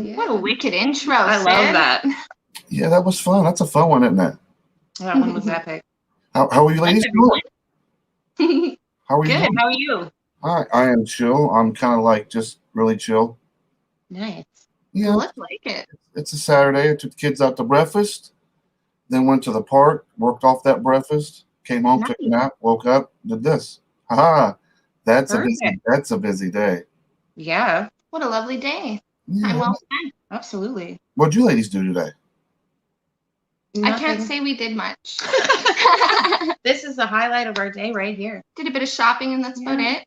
yeah. What a wicked intro, I Sid. love that. Yeah, that was fun. That's a fun one, isn't it? That one was epic. How are you ladies doing? How are you Good. doing? How are you? I am chill. I'm kind of like just really chill. Nice. Yeah, Well, let's like it. it's a Saturday. I took the kids out to breakfast, then went to the park, worked off that breakfast, came home, took a nap, woke up, did this. Haha, that's a busy day. Yeah. What a lovely day. Yeah. Time well spent. Absolutely. What'd you ladies do today? I can't say we did much. This is the highlight of our day right here. Did a bit of shopping and that's about it.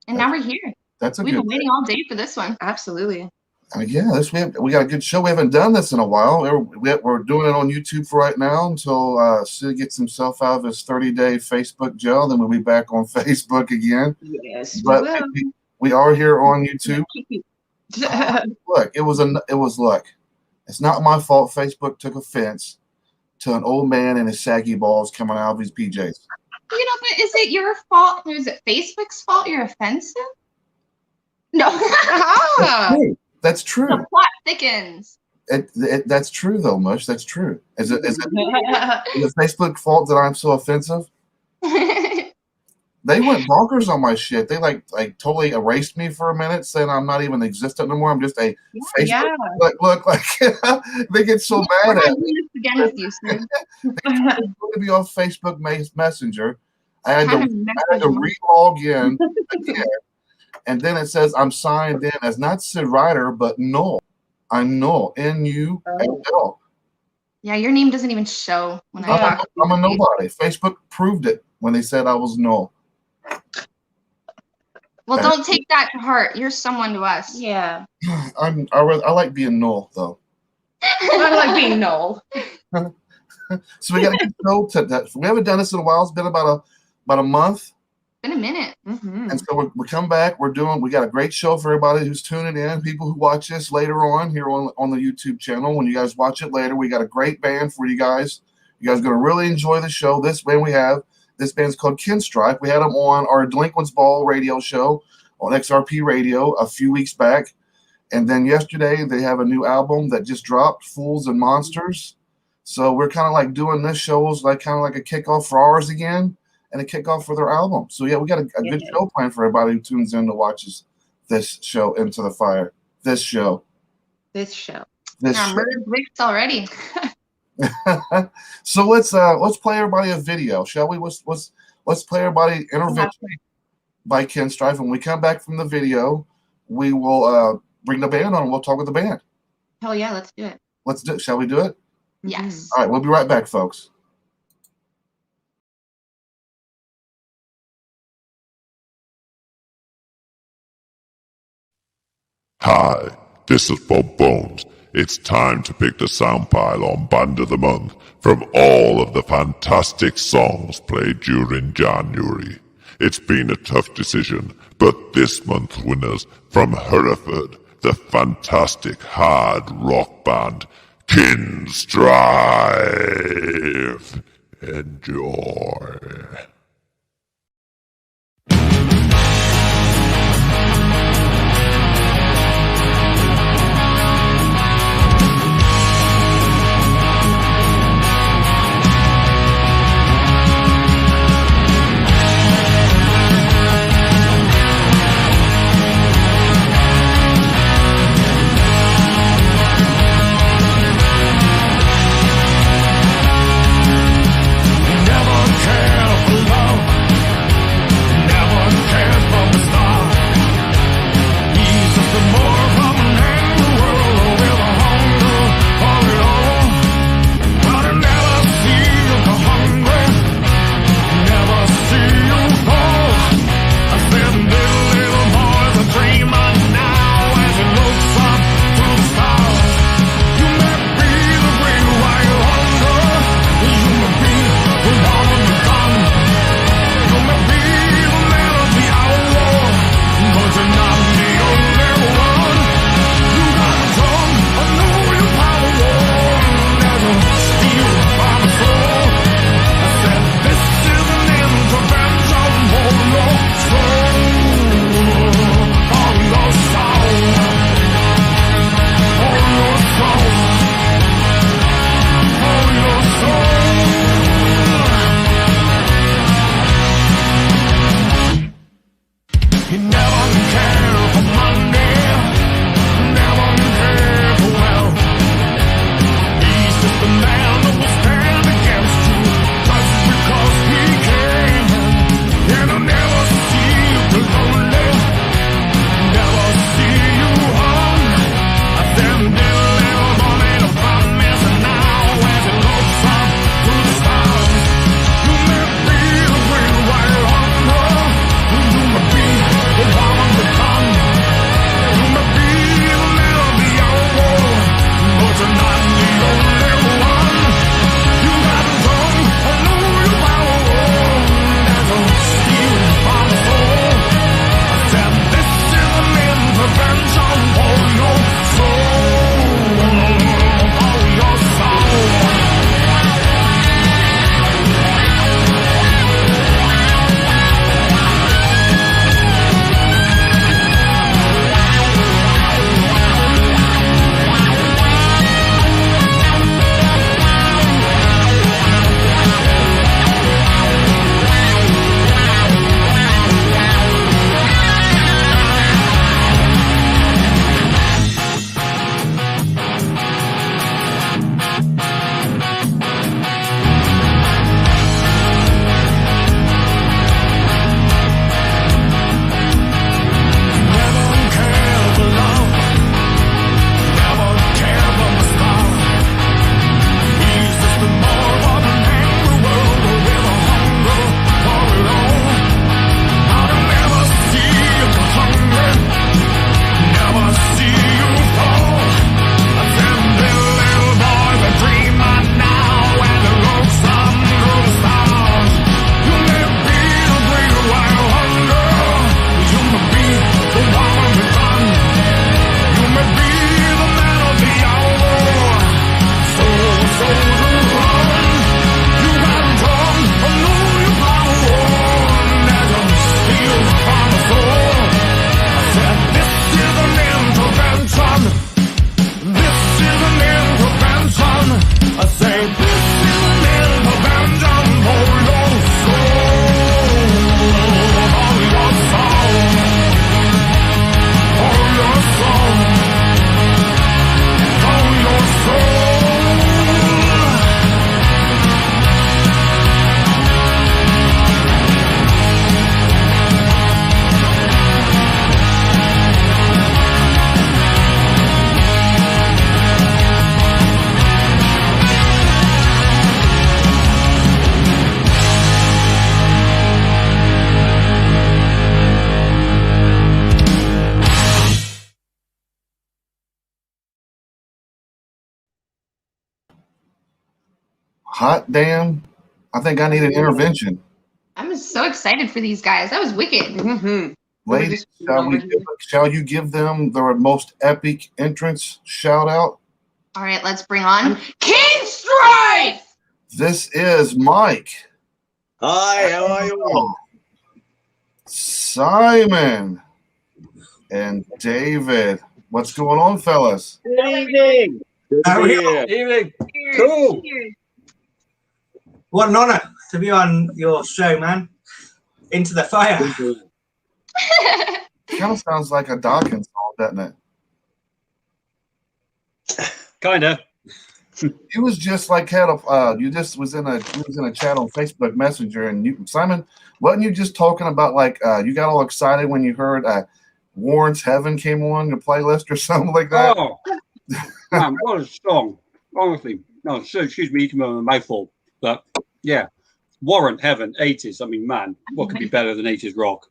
And now we're here. That's a We've good been waiting all day for this one. Absolutely. Yeah, we got a good show. We haven't done this in a while. We're doing it on YouTube for right now until Sid gets himself out of his 30-day Facebook jail. Then we'll be back on Facebook again. Yes, but we are here on YouTube. Look, look. It's not my fault. Facebook took offense to an old man and his saggy balls coming out of his PJs. You know, but is it your fault? Or is it Facebook's fault? You're offensive? No. That's true. The plot thickens. That's true, though, Mush. That's true. Is it Facebook's fault that I'm so offensive? They went bonkers on my shit. They like totally erased me for a minute, saying I'm not even existent no more. I'm just a Facebook. Yeah. Look, they get so mad at me. Again with you, sir. They to be on Facebook Messenger. I had to re-log in again, and then it says I'm signed in as not Sid Ryder, but Null. I'm Null. N-U-L-L. Yeah, your name doesn't even show when I talk. I'm a nobody. Facebook proved it when they said I was Null. Well, don't take that to heart. You're someone to us. Yeah. I like being Null, though. I like being Noel. So we got to get we haven't done this in a while. It's been about a month. Been a minute. Mm-hmm. And so we come back. We got a great show for everybody who's tuning in. People who watch this later on here on the YouTube channel. When you guys watch it later, we got a great band for you guys. You guys are going to really enjoy the show. This band's called Kinstrife. We had them on our Delinquents Ball radio show on XRP Radio a few weeks back. And then yesterday, they have a new album that just dropped, Fools and Monsters. So we're kind of like doing this show as like kind of like a kickoff for ours again and a kickoff for their album. So yeah, we got a good show planned for everybody who tunes in to watch this show, Into the Fire. This show. Murdered Wicks already. So let's play everybody a video, shall we? Let's play everybody Intervention by Kinstrife. When we come back from the video, we will bring the band on and we'll talk with the band. Hell yeah, let's do it. Let's do it. Shall we do it? Yes. All right, we'll be right back, folks. Hi, this is Bob Bones. It's time to pick the sound pile on Band of the Month from all of the fantastic songs played during January. It's been a tough decision, but this month's winners from Hereford, the fantastic hard rock band Kinstrife. Enjoy. Never care for love. Hot damn. I think I need an intervention. I'm so excited for these guys. That was wicked. Mm-hmm. Ladies, shall you give them the most epic entrance shout out? All right, let's bring on Kinstrife! This is Mike. Hi, how are you all? Simon and David. What's going on, fellas? Good evening. Good to be here. Evening. Cheers, Cool. cheers. What an honour to be on your show, man. Into the fire. Kind of sounds like a Dawkins song, doesn't it? Kinda. You was just like you just was in a chat on Facebook Messenger, and you, Simon, wasn't you just talking about like you got all excited when you heard Warren's Heaven came on your playlist or something like that? Oh, man, what a song. Honestly. No, so excuse me eating my mouthful. But yeah. Warrant Heaven, 80s. I mean, man, what could be better than 80s rock?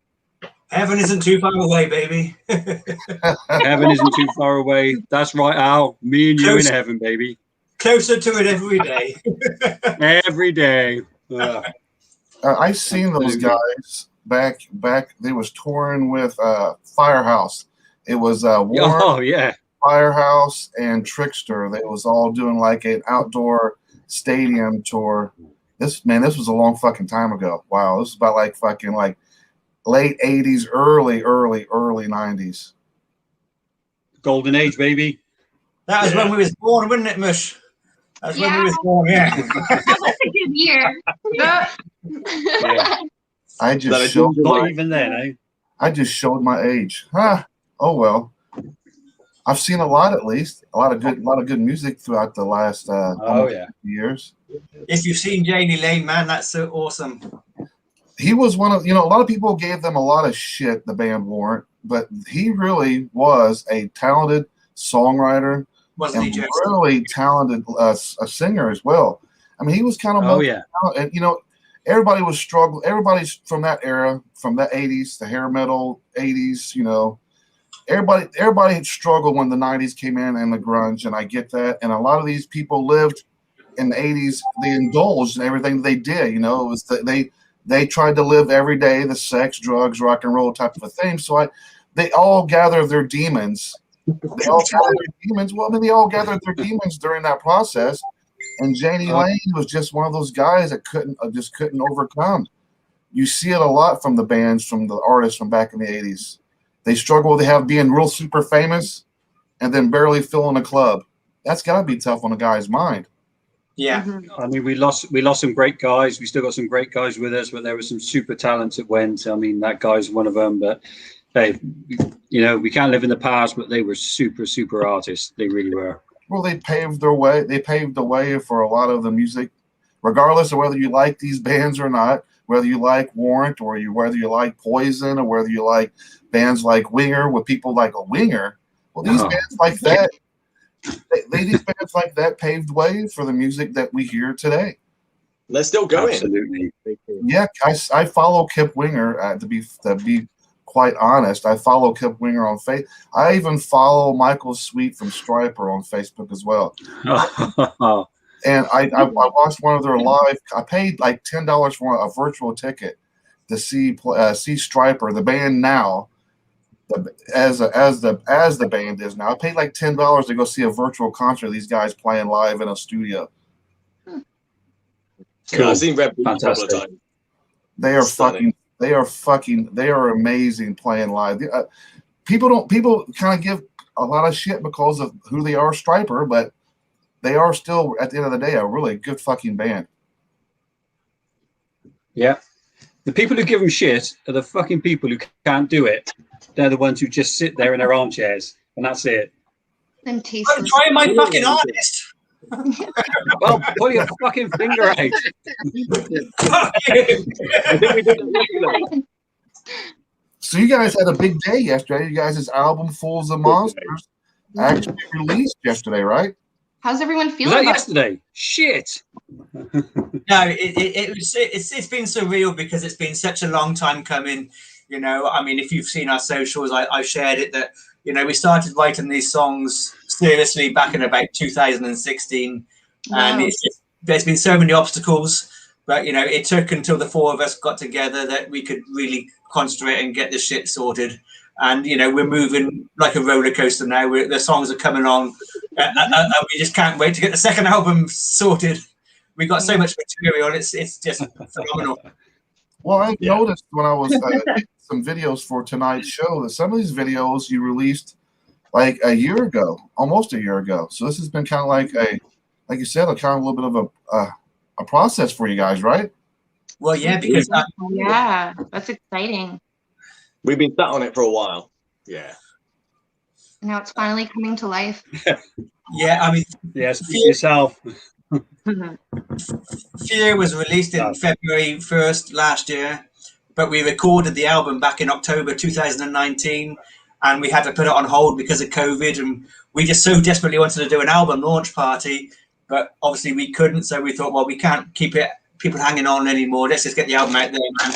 Heaven isn't too far away, baby. Heaven isn't too far away. That's right, Al. Me and you in heaven, baby. Closer to it every day. Every day. I've seen those guys back. They was touring with Firehouse. It was Warren, Oh, yeah. Firehouse, and Trickster. They was all doing like an outdoor stadium tour. This was a long fucking time ago. Wow, this is about like fucking like late 80s, early 90s. Golden Age, baby. That was when we was born, wasn't it, Mush? That's when we was born, yeah. That was a good year. Yeah. I just showed Not even then, eh? I just showed my age. Huh. Oh well. I've seen a lot, at least a lot of good music throughout the last almost years. If you've seen Janie Lane, man, that's so awesome. He was one of, a lot of people gave them a lot of shit, the band Warrant, but he really was a talented songwriter. Wasn't he, Jackson? Really talented a singer as well. I mean, he was kind of and everybody was struggling. Everybody's from that era, from that 80s, the hair metal 80s, everybody had struggled when the 90s came in and the grunge, and I get that. And a lot of these people lived in the 80s. They indulged in everything they did. You know, it was they tried to live every day the sex, drugs, rock and roll type of a thing. So they all gathered their demons. They all gathered their demons. Well, I mean, they all gathered their demons during that process. And Janie Lane was just one of those guys that just couldn't overcome. You see it a lot from the bands, from the artists from back in the 80s. They struggle with being real super famous and then barely filling a club. That's got to be tough on a guy's mind. Yeah. I mean, we lost some great guys. We still got some great guys with us, but there were some super talents that went. I mean, that guy's one of them. But hey, you know, we can't live in the past, but they were super, super artists. They really were. Well, they paved their way. They paved the way for a lot of the music, regardless of whether you like these bands or not, whether you like Warrant or whether you like Poison or whether you like bands like Winger, with people like a Winger. Well, these bands like that, these bands like that paved way for the music that we hear today. They're still going. Absolutely. Yeah, I follow Kip Winger to be quite honest. I follow Kip Winger on Facebook. I even follow Michael Sweet from Striper on Facebook as well. And I watched one of their live. I paid like $10 for a virtual ticket to see Striper, the band now, as the band is now. I paid like $10 to go see a virtual concert of these guys playing live in a studio. Cool. I've seen Red Bull a couple of times. They are stunning. They are amazing playing live. People kind of give a lot of shit because of who they are, Striper, but they are still, at the end of the day, a really good fucking band. Yeah. The people who give them shit are the fucking people who can't do it. They're the ones who just sit there in their armchairs, and that's it. And I'm tasteless. trying my fucking hardest. Well, pull your fucking finger out. Fuck you. So you guys had a big day yesterday. You guys' album Fools of Monsters actually released yesterday, right? How's everyone Was feeling that about it? yesterday? Shit. No, it's been surreal because it's been such a long time coming. You know, I mean, if you've seen our socials, I shared it that, you know, we started writing these songs seriously back in about 2016, and there's been so many obstacles, but you know, it took until the four of us got together that we could really concentrate and get this shit sorted. And you know, we're moving like a roller coaster now. The songs are coming on, and we just can't wait to get the second album sorted. We got so much material; it's just phenomenal. Well, I noticed when I was making some videos for tonight's show that some of these videos you released like a year ago, almost a year ago. So this has been kind of like like you said, a kind of a little bit of a process for you guys, right? Well, yeah, because Yeah, that's exciting. We've been sat on it for a while. Yeah. Now it's finally coming to life. yeah, I mean, Yes, for yourself. Fear was released in February 1st last year, but we recorded the album back in October 2019, and we had to put it on hold because of COVID, and we just so desperately wanted to do an album launch party, but obviously we couldn't, so we thought, well, we can't keep people hanging on anymore. Let's just get the album out there, man.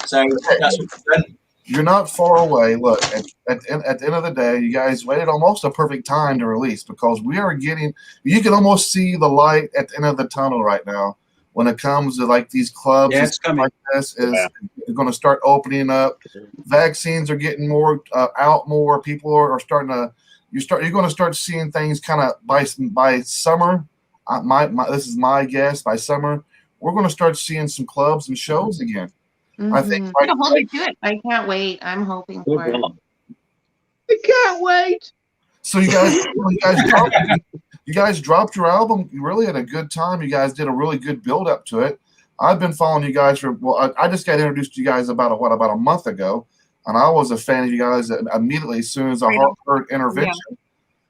So that's what we've done. You're not far away. Look, at the end of the day, you guys waited almost a perfect time to release, because we are getting, you can almost see the light at the end of the tunnel right now when it comes to like these clubs and stuff like this is going to start opening up. Vaccines are getting more out more. People are starting to, you're going to start seeing things kind of by summer. This is my guess. By summer, we're going to start seeing some clubs and shows again. I think I'm gonna hold you to it. I can't wait. I'm hoping for it. I can't wait. So you guys dropped your album really at a good time. You guys did a really good build up to it. I've been following you guys I just got introduced to you guys about a month ago, and I was a fan of you guys immediately as soon as I heard Intervention. Yeah.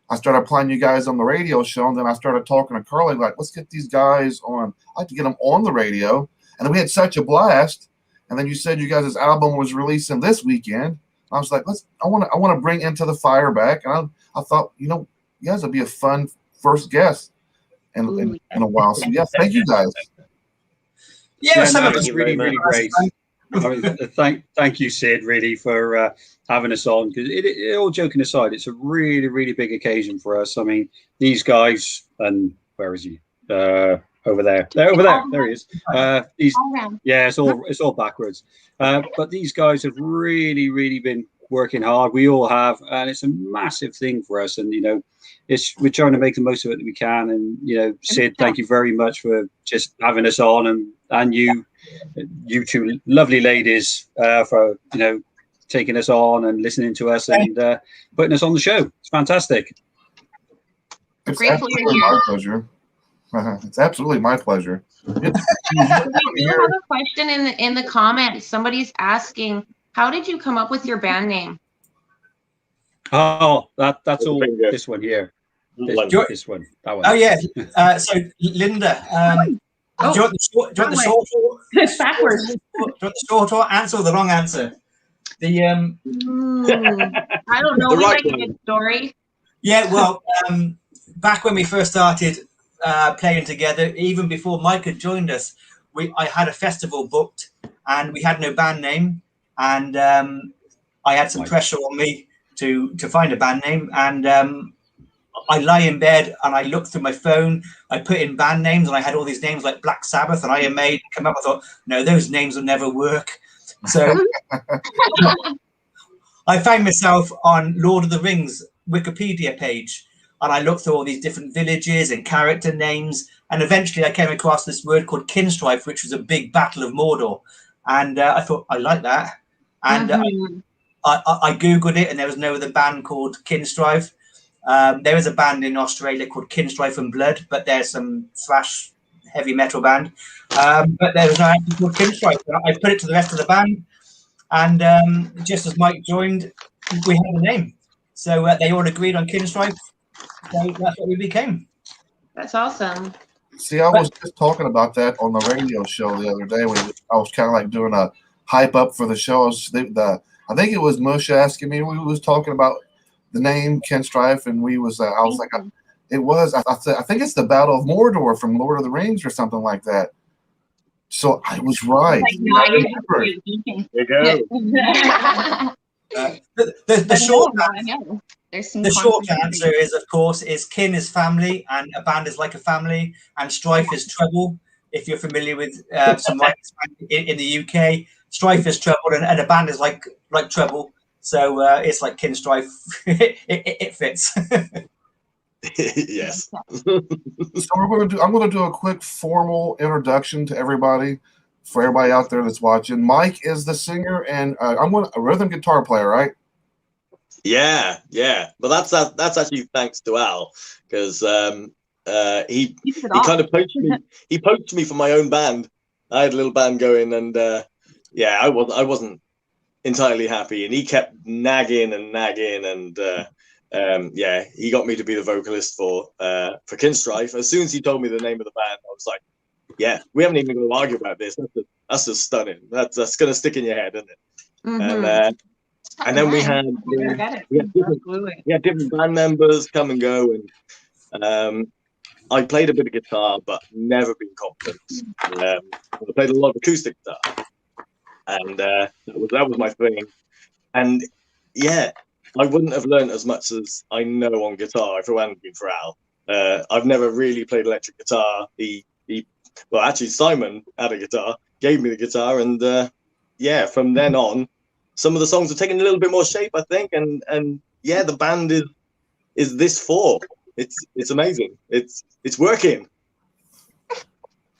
I started playing you guys on the radio show, and then I started talking to Carly like, let's get these guys on. I'd like to get them on the radio, and then we had such a blast. And then you said you guys' album was releasing this weekend. I was like, I want to bring Into the Fire back. And I thought, you know, you guys would be a fun first guest in a while. So yeah, thank you guys. Yeah, no, it was really, really great. I mean, thank you, Sid, really, for having us on, because all joking aside, it's a really, really big occasion for us. I mean, these guys, and where is he? Over there. Over there. There he is. These, yeah, it's all backwards. But these guys have really, really been working hard. We all have, and it's a massive thing for us. And we're trying to make the most of it that we can. And Sid, thank you very much for just having us on, and you two lovely ladies for taking us on and listening to us and putting us on the show. It's fantastic. It's absolutely my pleasure. It's absolutely my pleasure. We do have a question in the comments. Somebody's asking, how did you come up with your band name? Oh, that's all. This one here. This one. That one. Oh yeah. So Linda, do you want the short or It's backwards. do you want the short or answer or the long answer? I don't know. We like a good story. Yeah. Well, back when we first started playing together, even before Mike had joined us, I had a festival booked and we had no band name, and I had some pressure on me to find a band name, and I lie in bed and I looked through my phone, I put in band names, and I had all these names like Black Sabbath and Iron Maiden come up. I thought, no, those names will never work. So I found myself on Lord of the Rings Wikipedia page, and I looked through all these different villages and character names, and eventually I came across this word called Kinstrife, which was a big battle of Mordor, and I thought, I like that, and I googled it, and there was no other band called Kinstrife. There is a band in Australia called Kinstrife and Blood, but there's some thrash heavy metal band, but there was no actually called Kinstrife. I put it to the rest of the band, and just as Mike joined, we had a name, so they all agreed on Kinstrife. So that's what we became. That's awesome. See, I was just talking about that on the radio show the other day when I was kind of like doing a hype up for the show. I think it was Moshe asking me. We was talking about the name Kinstrife, and we was. I was like, it was. I think it's the Battle of Mordor from Lord of the Rings or something like that. So I was right. There you go. The short answer is, of course, is kin is family, and a band is like a family, and strife is trouble. If you're familiar with some writers in the UK, strife is trouble, and a band is like trouble. So it's like Kinstrife. It fits. Yes. So I'm going to do a quick formal introduction to everybody, for everybody out there that's watching. Mike is the singer, and I'm a rhythm guitar player, right? Yeah. But that's actually thanks to Al, because he kind of poached me. He poached me for my own band. I had a little band going, and I wasn't entirely happy, and he kept nagging, and he got me to be the vocalist for Kinstrife. As soon as he told me the name of the band, I was like, yeah, we haven't even going to argue about this. That's just stunning. That's going to stick in your head, isn't it? Mm-hmm. And then we had different band members come and go, and I played a bit of guitar, but never been confident. I played a lot of acoustic guitar, and that was my thing. And yeah, I wouldn't have learned as much as I know on guitar if it hadn't been for Al. I've never really played electric guitar. Well, actually, Simon had a guitar, gave me the guitar, and from then on, some of the songs are taking a little bit more shape, I think, and the band is this form. It's amazing. It's working.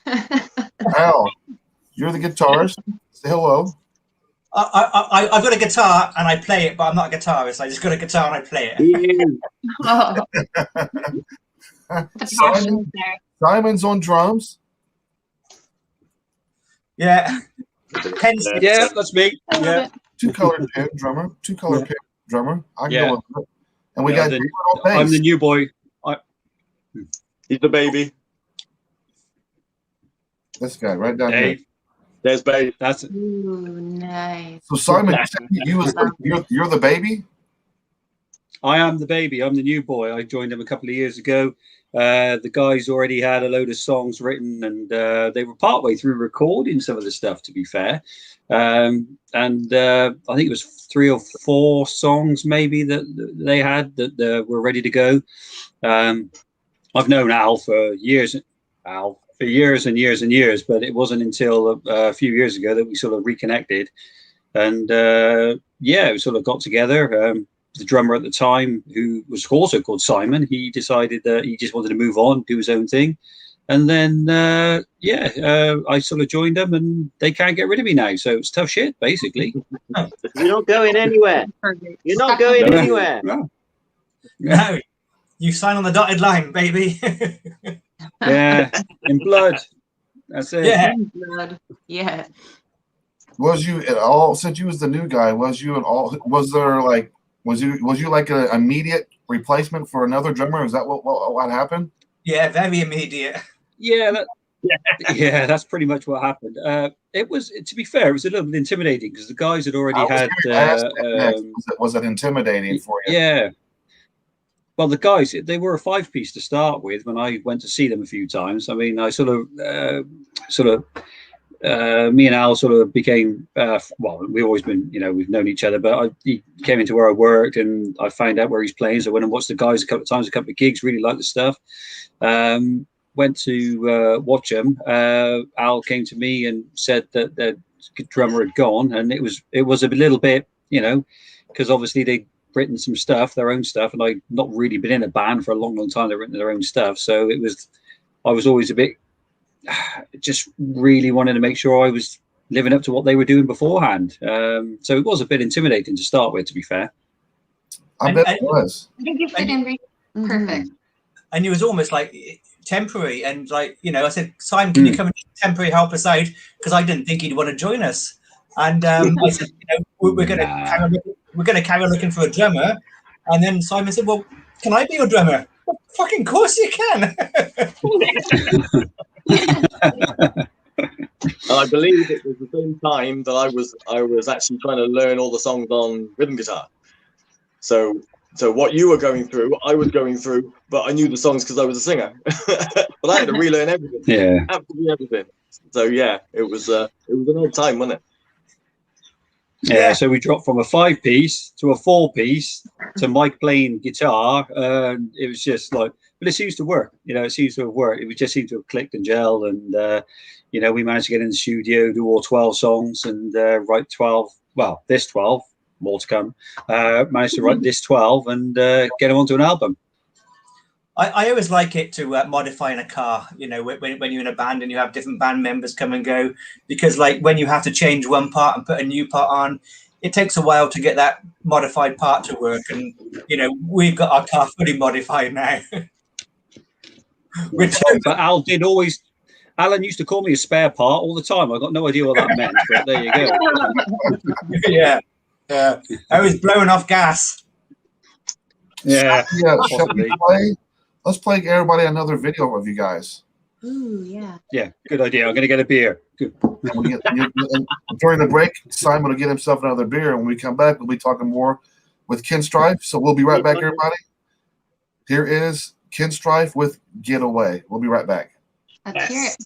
Al, you're the guitarist. Say hello. I've got a guitar and I play it, but I'm not a guitarist. I just got a guitar and I play it. Simon's on drums. Yeah. Yeah, that's me. Yeah. Two-colored pin drummer. Two-colored pin drummer. I can go with it. And we got I'm the new boy. He's the baby. This guy right down here. There's baby. That's it. Ooh, nice. So Simon, you're the baby? I am the baby. I'm the new boy. I joined them a couple of years ago. The guys already had a load of songs written, and they were partway through recording some of the stuff, to be fair. I think it was 3 or 4 songs maybe that they had that were ready to go. I've known Al for years and years and years, but it wasn't until a few years ago that we sort of reconnected. And we sort of got together. The drummer at the time, who was also called Simon, he decided that he just wanted to move on, do his own thing. And then, I sort of joined them, and they can't get rid of me now. So it's tough shit, basically. You're not going anywhere. You're not going anywhere. No, you sign on the dotted line, baby. Yeah, in blood. That's it. Yeah. In blood. Yeah. Was you at all, since you was the new guy, was you like an immediate replacement for another drummer? Is that what happened? Yeah, very immediate. Yeah, that's pretty much what happened. It was, to be fair, it was a little bit intimidating because the guys had already had. Was it intimidating for you? Yeah. Well, the guys, they were a 5-piece to start with when I went to see them a few times. I mean, I me and Al sort of became, we've always been, we've known each other, but he came into where I worked and I found out where he's playing. So I went and watched the guys a couple of times, a couple of gigs, really liked the stuff. Went to watch them. Al came to me and said that the drummer had gone, and it was a little bit, because obviously they'd written some stuff, their own stuff, and I'd not really been in a band for a long, long time. They'd written their own stuff. So I was always a bit, just really wanted to make sure I was living up to what they were doing beforehand. So it was a bit intimidating to start with, to be fair. I bet it was. I think you fit in really perfect. And it was almost like temporary. And I said, Simon, can you come and temporary help us out? Because I didn't think he'd want to join us. And I said, we're going to carry on looking for a drummer. And then Simon said, well, can I be your drummer? Well, fucking course you can. I believe it was the same time that I was actually trying to learn all the songs on rhythm guitar. So what you were going through, I was going through, but I knew the songs because I was a singer. But I had to relearn everything. Yeah, absolutely everything. So yeah, it was an odd time, wasn't it? Yeah, so we dropped from a 5-piece to a 4-piece to Mike playing guitar. It was just like, but it seems to work. It seems to have worked. It just seemed to have clicked and gelled. And, we managed to get in the studio, do all 12 songs and write 12. Well, this 12, more to come. Managed to write this 12 and get them onto an album. I always like it to modify in a car, when you're in a band and you have different band members come and go, because when you have to change one part and put a new part on, it takes a while to get that modified part to work. And, we've got our car fully modified now. But Alan used to call me a spare part all the time. I got no idea what that meant, but there you go. Yeah. I was blowing off gas. Yeah. Let's play everybody another video of you guys. Ooh, yeah. Yeah, good idea. I'm going to get a beer. Good. During the break, Simon will get himself another beer. When we come back, we'll be talking more with Kinstrife. So we'll be right back, everybody. Here is Kinstrife with Get Away. We'll be right back. Let's hear it.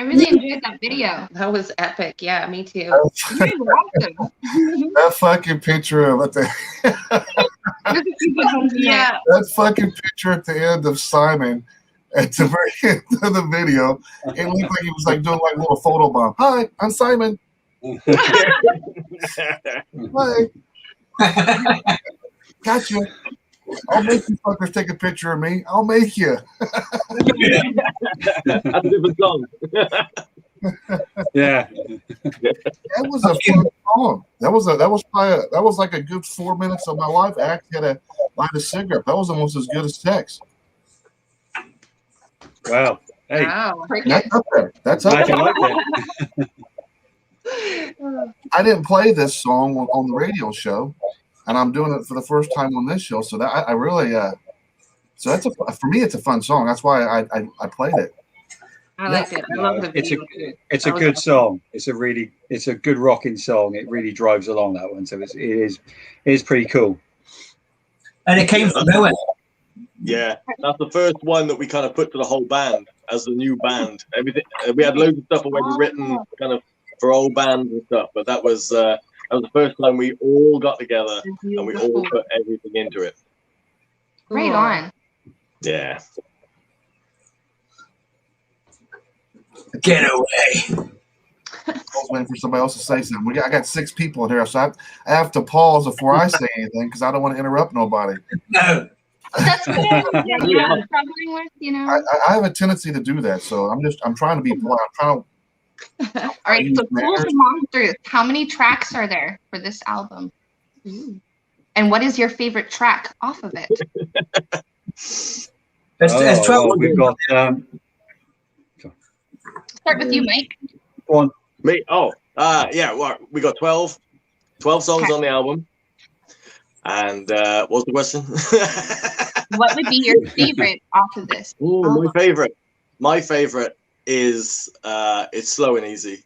I really enjoyed that video. That was epic. Yeah, me too. You guys were awesome. That fucking picture of it. There's a few good ones in there. Yeah. That fucking picture at the end of Simon at the very end of the video, it looked like he was like doing like a little photo bomb. Hi, I'm Simon. Hi. Gotcha. I'll make you fuckers take a picture of me. I'll make you. That's a different song. Yeah. That was a fun song. That was like a good 4 minutes of my life. I actually had to light a cigarette. That was almost as good as sex. Wow. Hey, Wow. That's up there. That's up I there. like that. I didn't play this song on the radio show, and I'm doing it for the first time on this show. So that I really, so that's for me, it's a fun song. That's why I played it. I like it. I love the It's video. a good song. It's a good rocking song. It really drives along that one. So it is pretty cool. And it came from nowhere. Yeah, that's the first one that we kind of put to the whole band as the new band. Everything we had loads of stuff already written, kind of for old bands and stuff. But that was the first time we all got together and we all put everything into it. Right on. Yeah. Get away. I was waiting for somebody else to say something. I got 6 people in here, so I have to pause before I say anything because I don't want to interrupt nobody. No. That's what I'm struggling with, you know. I have a tendency to do that, so I'm trying to be polite. All right, so Tools and Monsters. How many tracks are there for this album? And what is your favorite track off of it? Let's try. Well, we've got Start with you, Mike. go on. Me? Oh, yeah. Well, we got 12 songs on the album. And what's the question? What would be your favorite off of this? Ooh, my favorite is it's Slow and Easy.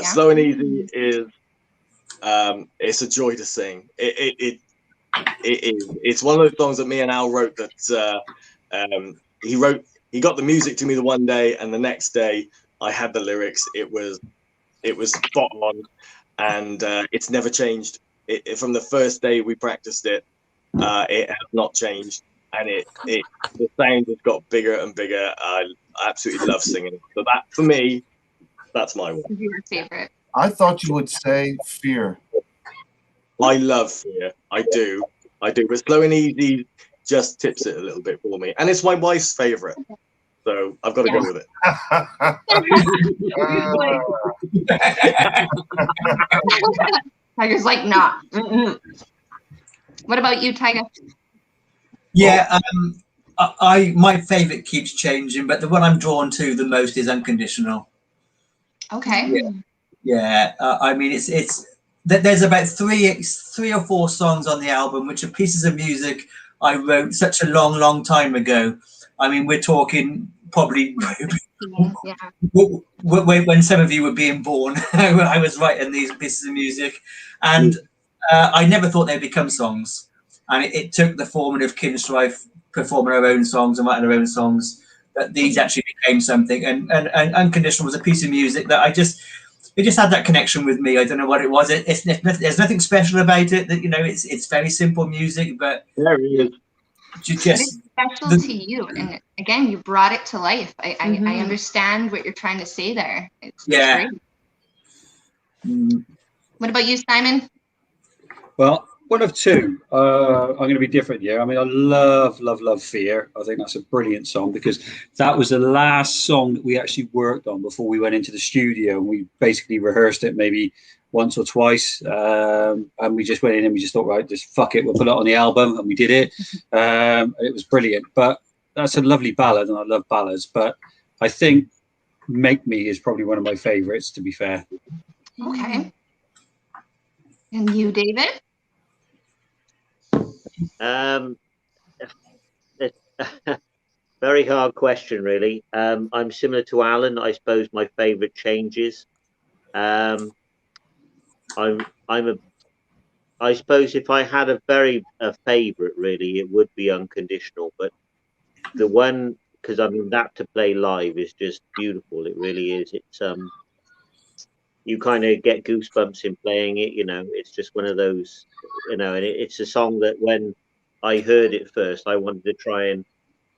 Slow and Easy is it's a joy to sing. It is. It's one of those songs that me and Al wrote that he got the music to me the one day, and the next day I had the lyrics. It was spot on, and it's never changed. From the first day we practiced it, it has not changed, and the sound has got bigger and bigger. I absolutely love singing. So that, for me, that's my one. Your favorite? I thought you would say Fear. I love Fear. I do. But Slow and Easy just tips it a little bit for me, and it's my wife's favorite. So I've got to go with it. Tiger's like, nah. What about you, Tiger? Yeah, my favorite keeps changing, but the one I'm drawn to the most is Unconditional. Okay. Yeah. I mean, it's there's about three or four songs on the album which are pieces of music I wrote such a long time ago. I mean, we're talking probably when some of you were being born. I was writing these pieces of music, and I never thought they'd become songs. And it took the form of Kinstrife performing our own songs and writing our own songs that these actually became something. And Unconditional was a piece of music that it just had that connection with me. I don't know what it was. There's nothing special about it. That it's very simple music, but there it is. Just special to you, and again, you brought it to life. I understand what you're trying to say there. It's great. What about you, Simon? Well, one of two. I'm going to be different here. I mean, I love Fear. I think that's a brilliant song because that was the last song that we actually worked on before we went into the studio, and we basically rehearsed it maybe once or twice, and we just went in and we just thought, right, just fuck it, we'll put it on the album, and we did it. It was brilliant. But that's a lovely ballad, and I love ballads. But I think Make Me is probably one of my favorites, to be fair. Okay. And you, David? Very hard question, really. I'm similar to Alan. I suppose my favorite changes. I suppose if I had a favorite, really, it would be Unconditional. But the one because I mean that to play live is just beautiful. It really is. It's you kind of get goosebumps in playing it. You know, it's just one of those. You know, and it's a song that when I heard it first, I wanted to try and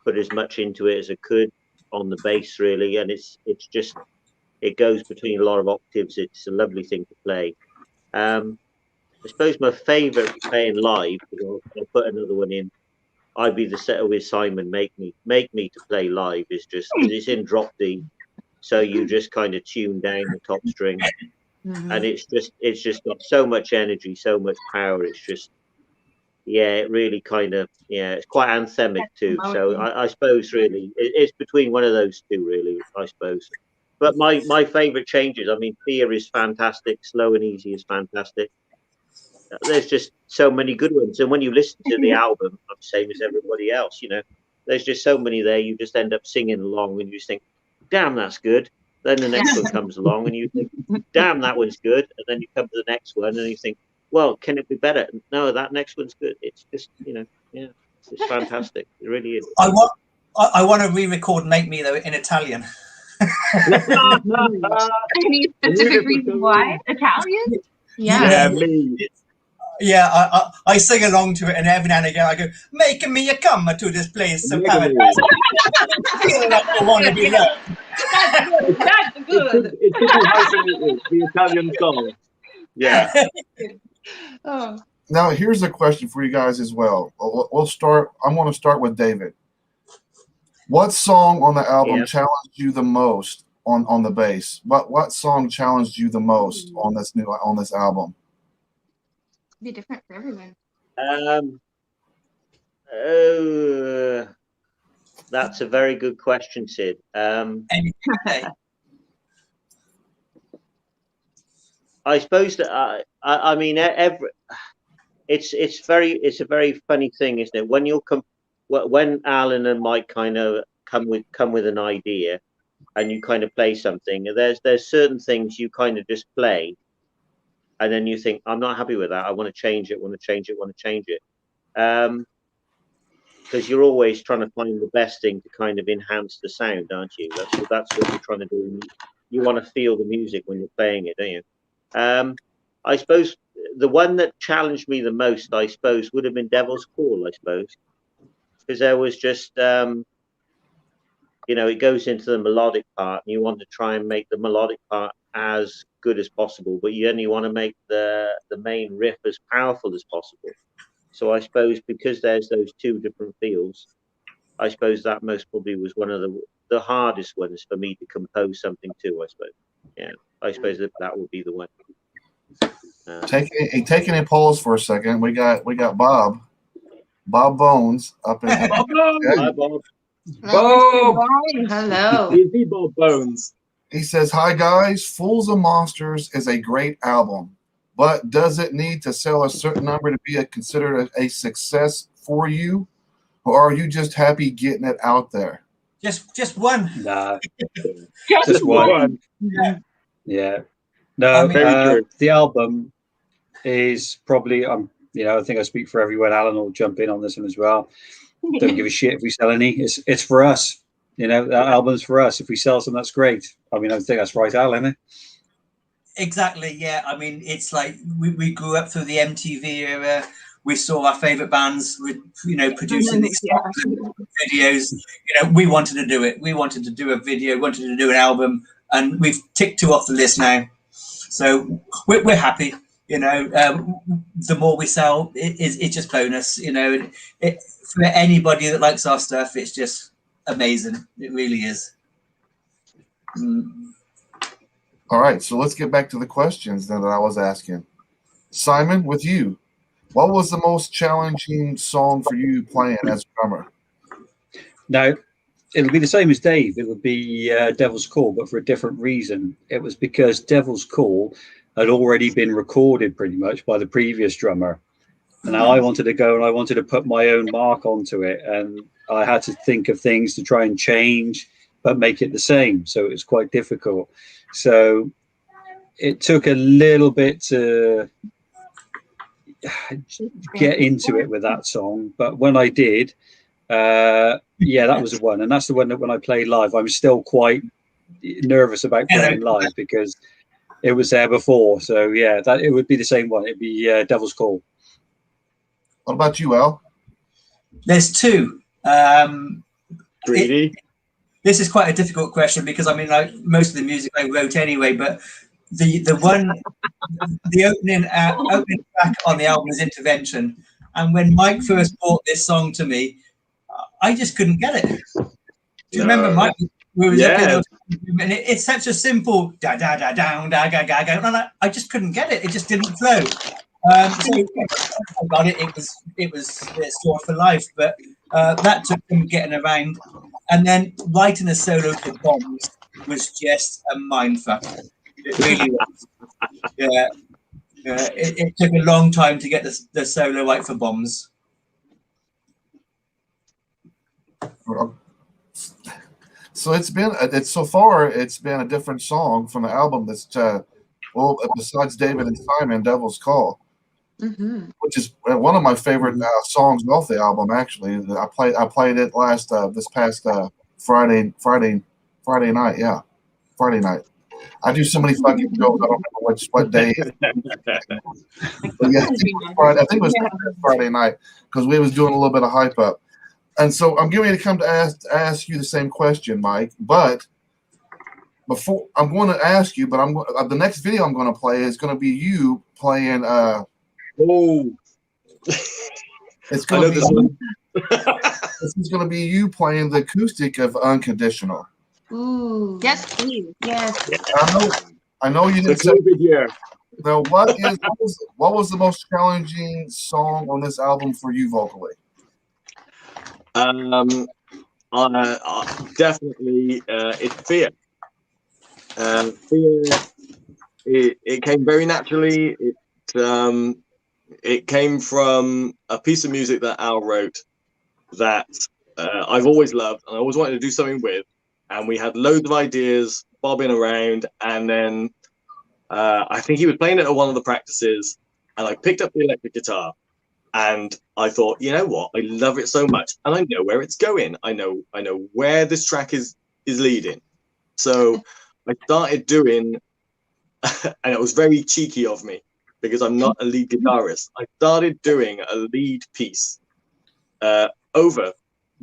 put as much into it as I could on the bass, really. And it's just it goes between a lot of octaves. It's a lovely thing to play. I suppose my favourite playing live, because I'll put another one in. I'd be the setter with Simon. Make me to play live is just because it's in drop D, so you just kind of tune down the top string, and it's just got so much energy, so much power. It's just it really kind of it's quite anthemic too. So I suppose really it's between one of those two really. I suppose, but my favourite changes. I mean, Fear is fantastic. Slow and Easy is fantastic. There's just so many good ones, and when you listen to the album, I'm the same as everybody else. You know, there's just so many there. You just end up singing along, and you just think, "Damn, that's good." Then the next one comes along, and you think, "Damn, that one's good." And then you come to the next one, and you think, "Well, can it be better?" No, that next one's good. It's just it's fantastic. It really is. I want to re-record "Make Me" though in Italian. Any specific reason why? Italian? Yeah. Yeah, I sing along to it, and every now and again I go, "Making me a come to this place of paradise." I feel like I want to be loved. That's good. It's the Italian song. Yeah. Oh. Now, here's a question for you guys as well. We'll start. I'm going to start with David. What song on the album challenged you the most on the bass? What song challenged you the most on this album? Be different for everyone. That's a very good question, Sid. I suppose that I mean it's a very funny thing, isn't it? When Alan and Mike kind of come with an idea, and you kind of play something, there's certain things you kind of just play, and then you think, I'm not happy with that. I want to change it. Want to change it. Because you're always trying to find the best thing to kind of enhance the sound, aren't you? That's what you're trying to do. You want to feel the music when you're playing it, don't you? I suppose the one that challenged me the most, I suppose, would have been Devil's Call, I suppose, because there was just, it goes into the melodic part, and you want to try and make the melodic part as good as possible, but you only want to make the main riff as powerful as possible. So I suppose because there's those two different feels, I suppose that most probably was one of the hardest ones for me to compose something to, I suppose. Yeah, I suppose that would be the one. Taking a pause for a second. We got Bob Bones up in here. Hi, Bob. Hello. Easy Bob Bones. He says, "Hi guys, Fools and Monsters is a great album, but does it need to sell a certain number to be considered a success for you, or are you just happy getting it out there?" Just one. Nah, just one. Yeah. No, I mean, the album is probably, I think I speak for everyone. Alan will jump in on this one as well. Don't give a shit if we sell any. It's for us. That album's for us. If we sell some, that's great. I mean, I think that's right, Alan, isn't it? Exactly, yeah. I mean, it's like we grew up through the MTV era. We saw our favorite bands, producing these videos. We wanted to do it. We wanted to do a video, wanted to do an album, and we've ticked 2 off the list now. So we're happy. The more we sell, it's just bonus. For anybody that likes our stuff, it's just amazing. It really is. All right, so let's get back to the questions that I was asking. Simon, with you, what was the most challenging song for you playing as a drummer? Now, it'll be the same as Dave. It would be Devil's Call, but for a different reason. It was because Devil's Call had already been recorded pretty much by the previous drummer. And now I wanted to go and I wanted to put my own mark onto it. And I had to think of things to try and change, but make it the same. So it was quite difficult. So it took a little bit to get into it with that song. But when I did, Yeah, that was the one, and that's the one that when I play live, I'm still quite nervous about playing live because it was there before. So yeah, that it would be the same one. It'd be Devil's Call. What about you, Al? There's two. Greedy. This is quite a difficult question because I mean, like most of the music I wrote anyway, but the one, the opening track on the album is Intervention, and when Mike first brought this song to me, I just couldn't get it. Do you remember, Mike? We was up in and it's such a simple da da da down da ga ga ga, and I just couldn't get it. It just didn't flow. So I got it. It was Store for Life, but that took them getting around. And then writing a solo for Bombs was just a mindfuck. It really was. Yeah. It took a long time to get the solo right for Bombs. So it's been a different song from the album that's besides David and Simon, Devil's Call, which is one of my favorite songs off the album. Actually, I played it this past Friday night. Yeah, Friday night. I do so many fucking shows. I don't remember what day. But yeah, I think it was Friday night because we was doing a little bit of hype up. And so I'm getting ready to come to ask you the same question, Mike. But before I'm going to ask you, but the next video I'm going to play is going to be you playing. It's going to be. This is going to be you playing the acoustic of Unconditional. Ooh, yes, please, yes. I know you didn't say here. Now, what was the most challenging song on this album for you vocally? Definitely, it's Fear. Fear. It came very naturally. It came from a piece of music that Al wrote that I've always loved and I always wanted to do something with. And we had loads of ideas bobbing around, and then I think he was playing it at one of the practices, and I picked up the electric guitar. And I thought, you know what? I love it so much, and I know where it's going. I know where this track is leading. So I started doing, and it was very cheeky of me because I'm not a lead guitarist. I started doing a lead piece over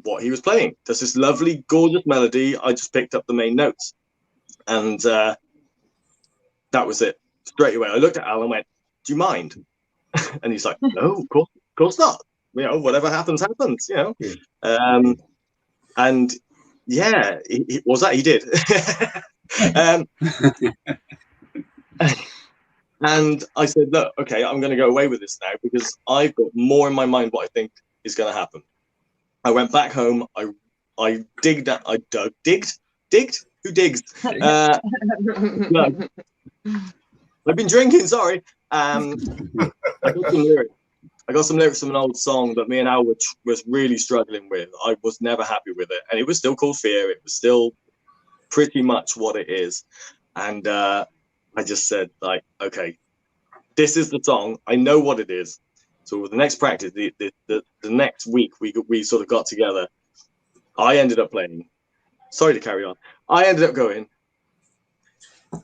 what he was playing. There's this lovely, gorgeous melody. I just picked up the main notes, and that was it. Straight away, I looked at Al and went, "Do you mind?" And he's like, "No, of course not. You know, whatever happens, happens. You know." And yeah, he did. And I said, "Look, okay, I'm going to go away with this now because I've got more in my mind what I think is going to happen." I went back home. I digged. Digged. Who digs? No. I've been drinking. Sorry. I got some lyrics from an old song that me and Al was really struggling with. I was never happy with it, and it was still called Fear. It was still pretty much what it is, and I just said, like, okay, this is the song. I know what it is. So with the next practice, the next week, we sort of got together. I ended up playing. Sorry to carry on. I ended up going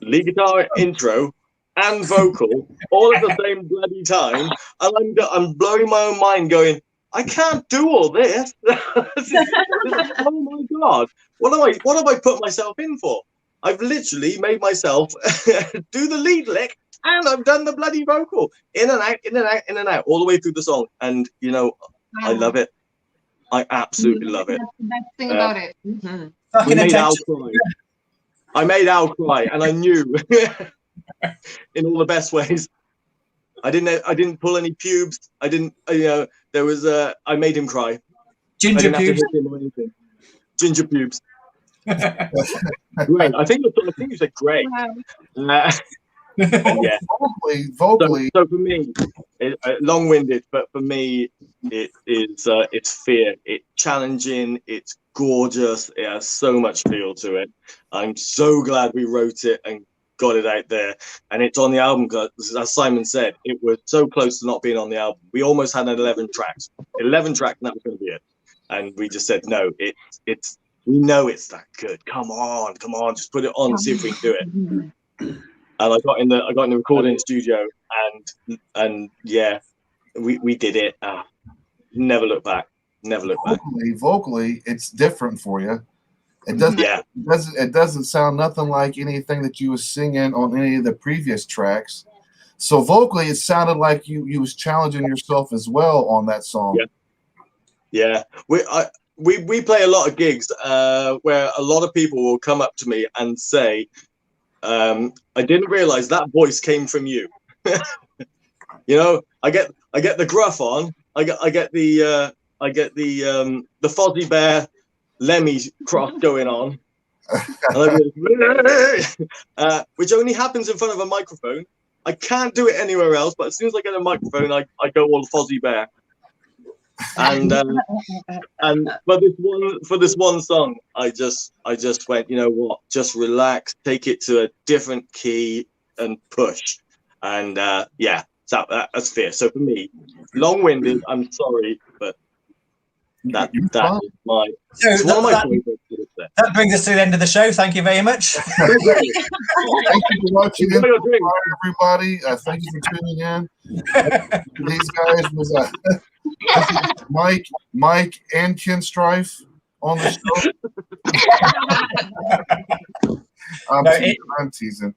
lead guitar, intro, and vocal all at the same bloody time, and I'm blowing my own mind, going, I can't do all this. Oh my god, what have I put myself in for? I've literally made myself do the lead lick. And I've done the bloody vocal in and out, in and out, in and out, all the way through the song. And, you know, I love it. I absolutely love it. That's the best thing about it. I made Al cry, and I knew in all the best ways. I didn't pull any pubes. I didn't, there was I made him cry. Ginger pubes. Ginger pubes. Great. I think you said great. Yeah. Vocally. So for me, long-winded, but for me, it's Fear. It's challenging. It's gorgeous. It has so much feel to it. I'm so glad we wrote it and got it out there, and it's on the album. Because, as Simon said, it was so close to not being on the album. We almost had 11 tracks, and that was going to be it. and we just said no. It's we know it's that good. Come on, just put it on, see if we can do it. And I got in the recording studio, and yeah, we did it. Never look back. Never look back. Vocally, it's different for you. It doesn't. Yeah. It doesn't sound nothing like anything that you was singing on any of the previous tracks. So vocally, it sounded like you was challenging yourself as well on that song. Yeah. We play a lot of gigs where a lot of people will come up to me and say, "I didn't realize that voice came from you." You know, I get the gruff on. I get the Fozzie Bear Lemmy cross going on, which only happens in front of a microphone. I can't do it anywhere else, but as soon as I get a microphone, I go all Fozzie Bear. And for this one song, I just went, you know what? Just relax, take it to a different key, and push. And yeah, that's fair. So for me, long-winded. I'm sorry, but that is my. It's one of my favorites. That brings us to the end of the show. Thank you very much. Thank you for watching, everybody. Thank you for tuning in. These guys was Mike and Kinstrife on the show. I'm teasing.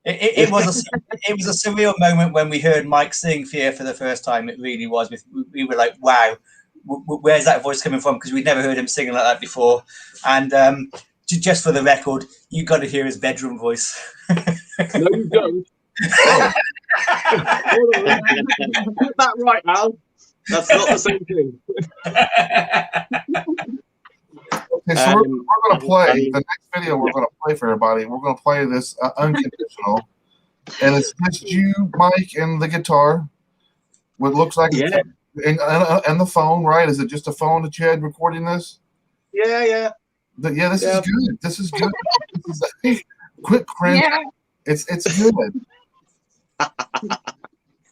It was a surreal moment when we heard Mike sing "Fear" for the first time. It really was. We were like, "Wow, where's that voice coming from?" Because we'd never heard him singing like that before. And just for the record, you got to hear his bedroom voice. No, you don't. Oh. Get that right, Al. That's not the same thing. Okay, so we're going to play the next video. We're going to play for everybody. We're going to play this Unconditional, and it's just you, Mike, and the guitar. What looks like and the phone, right? Is it just a phone that you had recording this? Yeah. This is good. This is good. This is quick print. Yeah. It's good.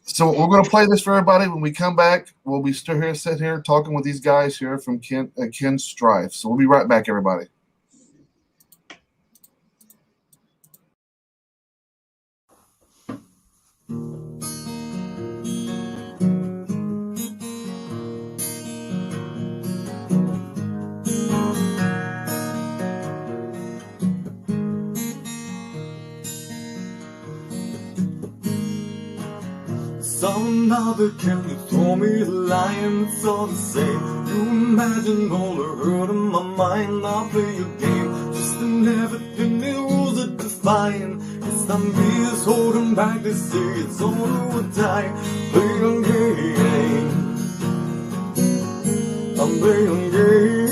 So we're going to play this for everybody. When we come back, we'll be still here, sit here, talking with these guys here from Kinstrife. So we'll be right back, everybody. Another can you throw me the line? It's all the same. You imagine all the hurt in my mind. I'll play your game, just in everything the rules are defined. It's not me that's holding back. They say it's over with time. Play your game. I'm playing game.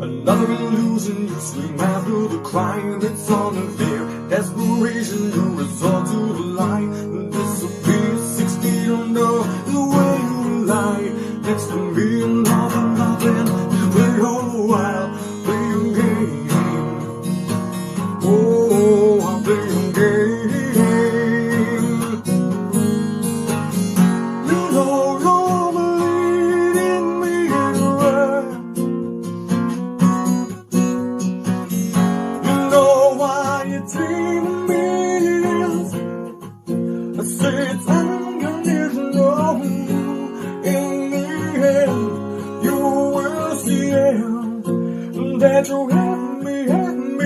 Another illusion, you scream after the crime. It's on the fear, desperation, you resort to the lie. Disappear 6 feet under the way you lie. Next to me, nothing. You play all the while, play your game. Oh, I play your game. You know you're leading me anywhere. I say it's unconditional. In the end, you will see that you have me, and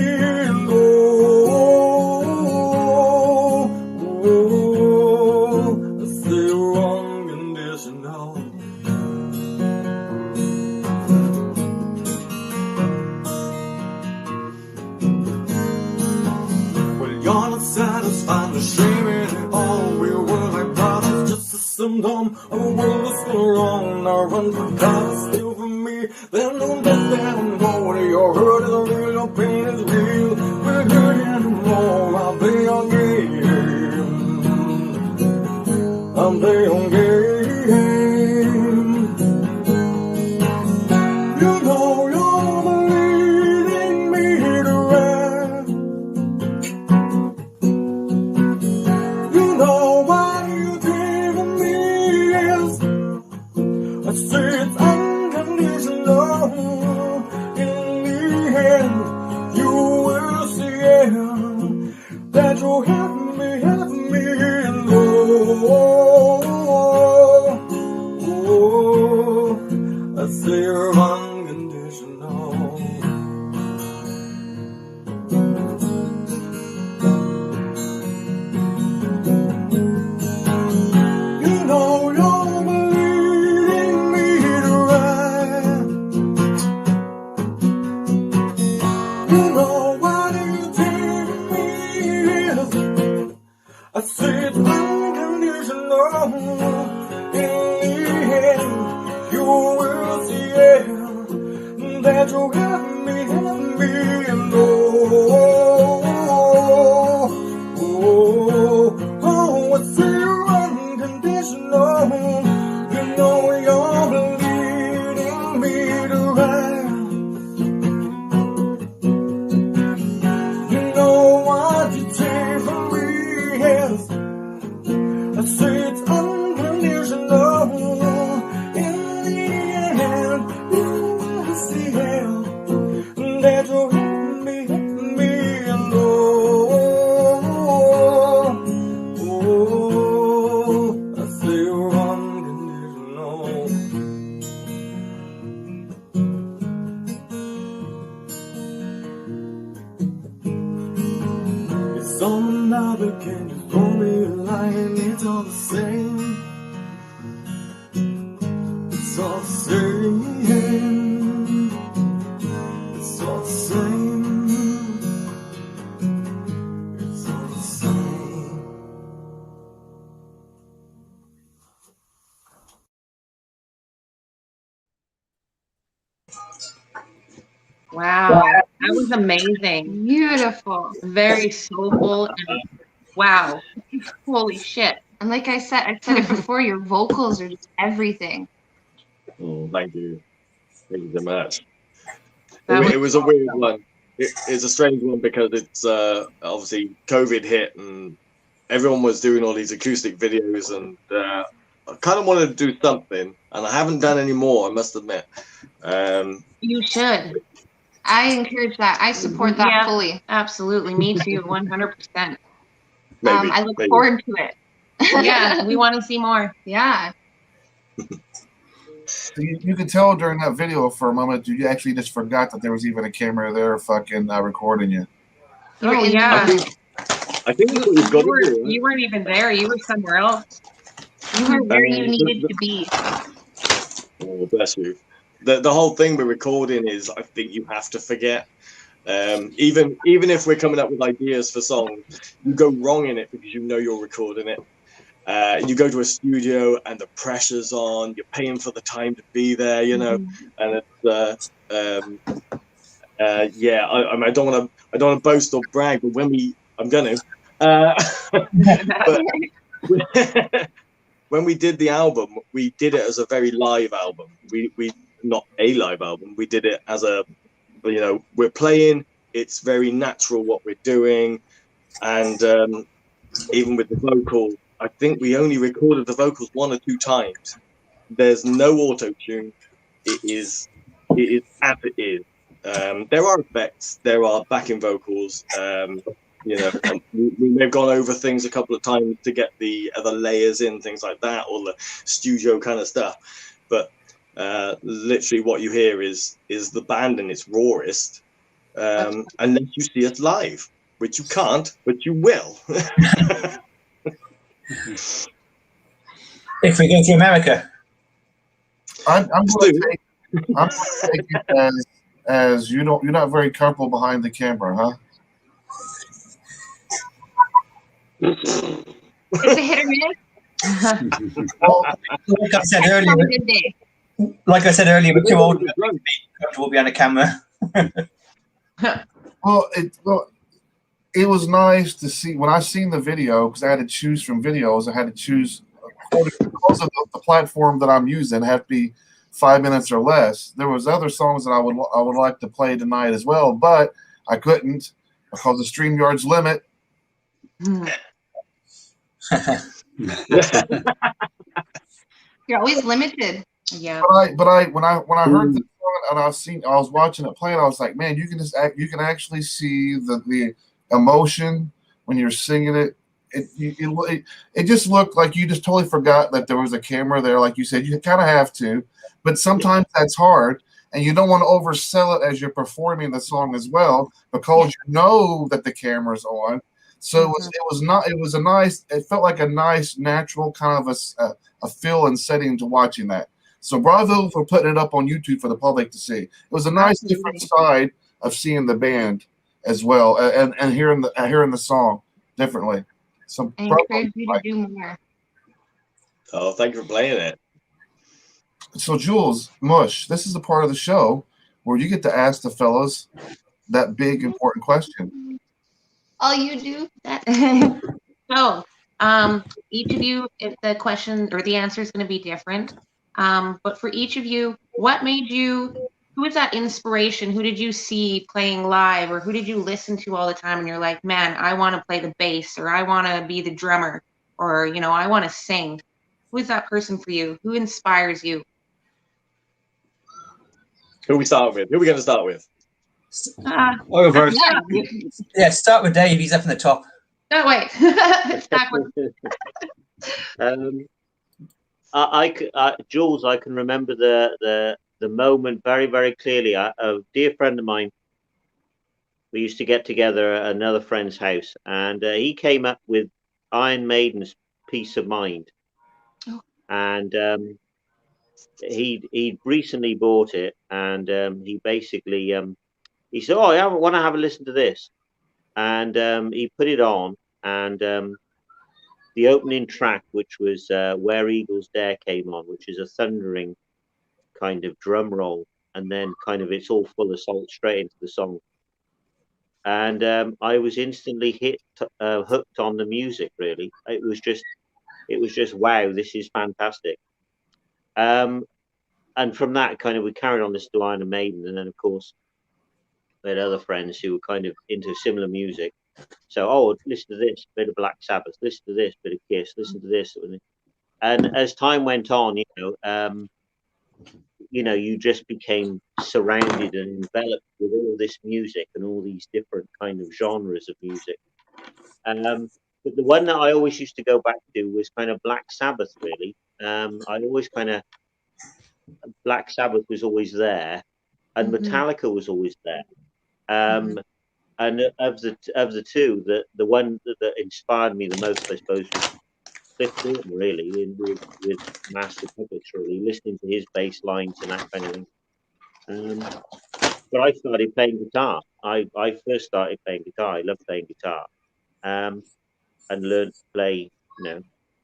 I say you're unconditional. Well, you're not satisfied, the shame in it all. We were like brothers, just a symptom of a world that's gone wrong. Now run for God, steal from me. There's no death anymore. Your hurt is real, your pain is real. We're good anymore. I'll play your game. I'll play your game. You know you're leading me to rest. that you have me and I say you're unconditional. You know you're leading me to right. You know what you did me is. I say it's unconditional. In the end, you will see it, that you have me and I say you're unconditional. You know you're leading me to right. You know what you take from me is. I say it's unconditional. In the end, you will see it, that you have me and I say you're unconditional. It's all another, can you throw me a line? It's all the same. It's all the same. It's all the same. It's all the same. Wow, that was amazing. Beautiful. Very soulful and wow. Holy shit. And like I said it before, your vocals are just everything. Oh, thank you. Thank you so much. That It was a weird one. It's a strange one because it's obviously COVID hit and everyone was doing all these acoustic videos, and I kind of wanted to do something, and I haven't done any more, I must admit. You should. I encourage that. I support that Yeah. fully. Absolutely. Me too. 100%. Maybe. I look maybe. forward to it. Yeah, we want to see more. Yeah. So you could tell during that video for a moment, you actually just forgot that there was even a camera there fucking recording you. You're Oh, in the yeah. moment. I think that's what we've got to do. Right? You weren't even there. You were somewhere else. You were where you needed to be. Oh, bless you. The whole thing with recording is, I think you have to forget. Even if we're coming up with ideas for songs, you go wrong in it because you know you're recording it. You go to a studio and the pressure's on. You're paying for the time to be there, you know. And it's yeah. I don't want to boast or brag, but I'm gonna. But when we did the album, we did it as a very live album. We not a live album. We did it as a, you know, we're playing. It's very natural what we're doing, and even with the vocals, I think we only recorded the vocals 1 or 2 times. There's no auto tune. It is as it is. There are effects. There are backing vocals. You know, we may have gone over things a couple of times to get the other layers in, things like that, or the studio kind of stuff. But literally, what you hear is the band in its rawest, unless you see it live, which you can't, but you will. If we go to America, I'm going to take it as you're not very comfortable behind the camera, huh? It's a hit or miss. well, like I said earlier, Have a good day. like I said earlier, we're too old to be comfortable behind a camera. Well, it was nice to see when I seen the video, because I had to choose from videos. I had to choose because of the platform that I'm using. Have to be 5 minutes or less. There was other songs that I would like to play tonight as well, but I couldn't because of StreamYard's limit. You're always limited. Yeah. But I when I heard the song and I was watching it playing, I was like, man, you can actually see the emotion, when you're singing it. It just looked like you just totally forgot that there was a camera there. Like you said, you kind of have to, but sometimes that's hard, and you don't want to oversell it as you're performing the song as well, because you know that the camera's on. So it felt like a nice natural kind of a feel and setting to watching that. So bravo for putting it up on YouTube for the public to see. It was a nice different side of seeing the band as well, and hearing the song differently. So I encourage you to do more. Oh, thank you for playing it. So Jules, Mush, this is the part of the show where you get to ask the fellas that big important question. All you do that. So, each of you, if the question or the answer is going to be different, but for each of you, what made you? Who was that inspiration? Who did you see playing live, or who did you listen to all the time? And you're like, man, I want to play the bass, or I want to be the drummer, or I want to sing. Who is that person for you? Who inspires you? Who are we starting with? Who are we going to start with? I'll go first. Yeah, start with Dave. He's up in the top. No, wait. Backwards. Jules, I can remember the moment very, very clearly. A dear friend of mine, we used to get together at another friend's house, and he came up with Iron Maiden's "Peace of Mind," and he'd recently bought it, and he basically he said, "Oh, I want to have a listen to this," and he put it on, and the opening track, which was "Where Eagles Dare," came on, which is a thundering kind of drum roll, and then kind of it's all full of salt straight into the song, and I was instantly hooked on the music. Really, it was just wow, this is fantastic. And from that, kind of, we carried on this to Iron Maiden, and then of course we had other friends who were kind of into similar music. So, listen to this bit of Black Sabbath, listen to this bit of Kiss, listen to this, and as time went on, you just became surrounded and enveloped with all this music and all these different kind of genres of music. But the one that I always used to go back to was kind of Black Sabbath. Really, I always Black Sabbath was always there, and Metallica was always there. And of the two, the one that inspired me the most, I suppose, was Cliff Burton, really, with Master Puppets, really, listening to his bass lines and that kind of thing. But I started playing guitar. I first started playing guitar. I love playing guitar, and learned to play,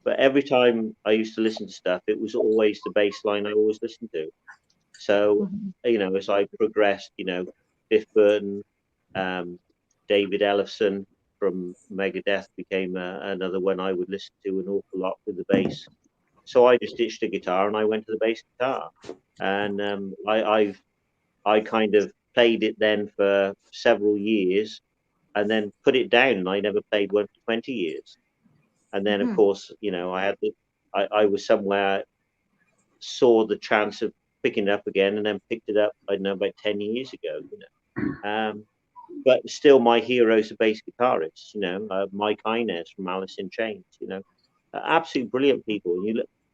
But every time I used to listen to stuff, it was always the bass line I always listened to. So, as I progressed, Cliff Burton, David Ellefson from Megadeth became another one I would listen to an awful lot with the bass. So I just ditched the guitar and I went to the bass guitar, and I kind of played it then for several years, and then put it down, and I never played one for 20 years. And then of course, I was somewhere, saw the chance of picking it up again, and then picked it up, I don't know, about 10 years ago. But still, my heroes are bass guitarists, Mike Inez from Alice in Chains, absolutely brilliant people.